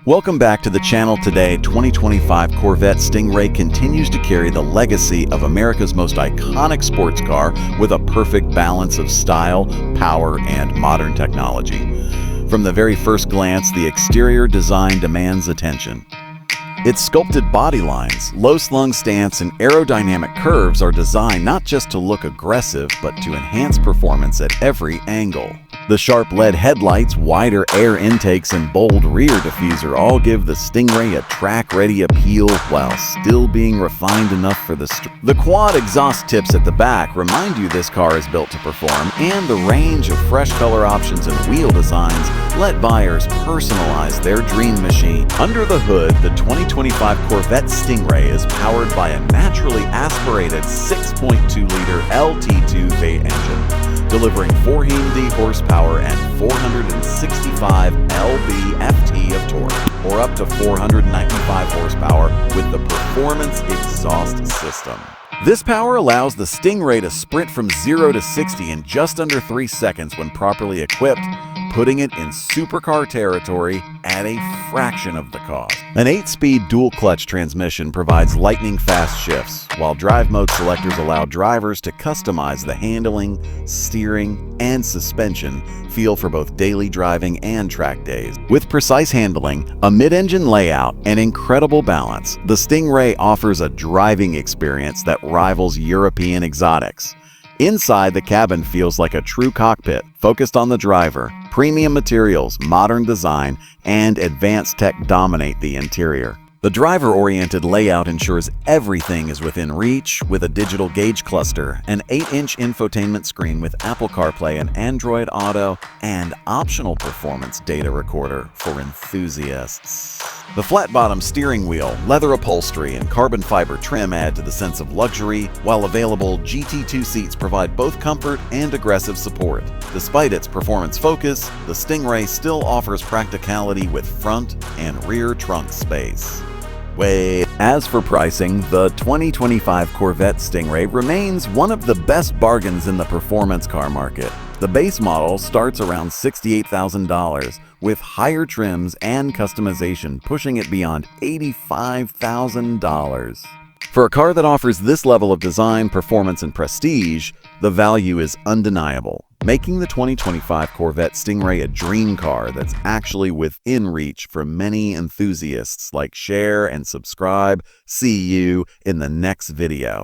Welcome back to the channel. Today, 2025 Corvette Stingray continues to carry the legacy of America's most iconic sports car with a perfect balance of style, power, and modern technology. From the very first glance, the exterior design demands attention. Its sculpted body lines, low-slung stance, and aerodynamic curves are designed not just to look aggressive, but to enhance performance at every angle. The sharp LED headlights, wider air intakes, and bold rear diffuser all give the Stingray a track-ready appeal while still being refined enough for the street. The quad exhaust tips at the back remind you this car is built to perform, and the range of fresh color options and wheel designs let buyers personalize their dream machine. Under the hood, the 2025 Corvette Stingray is powered by a naturally aspirated 6.2-liter LT2 V8 engine, delivering 480 horsepower and 465 lb-ft of torque, or up to 495 horsepower with the Performance Exhaust System. This power allows the Stingray to sprint from 0 to 60 in just under 3 seconds when properly equipped, putting it in supercar territory at a fraction of the cost. An 8-speed dual-clutch transmission provides lightning-fast shifts, while drive mode selectors allow drivers to customize the handling, steering, and suspension feel for both daily driving and track days. With precise handling, a mid-engine layout, and incredible balance, the Stingray offers a driving experience that rivals European exotics. Inside, the cabin feels like a true cockpit, focused on the driver. Premium materials, modern design, and advanced tech dominate the interior. The driver-oriented layout ensures everything is within reach, with a digital gauge cluster, an 8-inch infotainment screen with Apple CarPlay and Android Auto, and optional performance data recorder for enthusiasts. The flat-bottom steering wheel, leather upholstery, and carbon fiber trim add to the sense of luxury, while available GT2 seats provide both comfort and aggressive support. Despite its performance focus, the Stingray still offers practicality with front and rear trunk space. As for pricing, the 2025 Corvette Stingray remains one of the best bargains in the performance car market. The base model starts around $68,000, with higher trims and customization pushing it beyond $85,000. For a car that offers this level of design, performance, and prestige, the value is undeniable, making the 2025 Corvette Stingray a dream car that's actually within reach for many enthusiasts. Like, share, and subscribe. See you in the next video.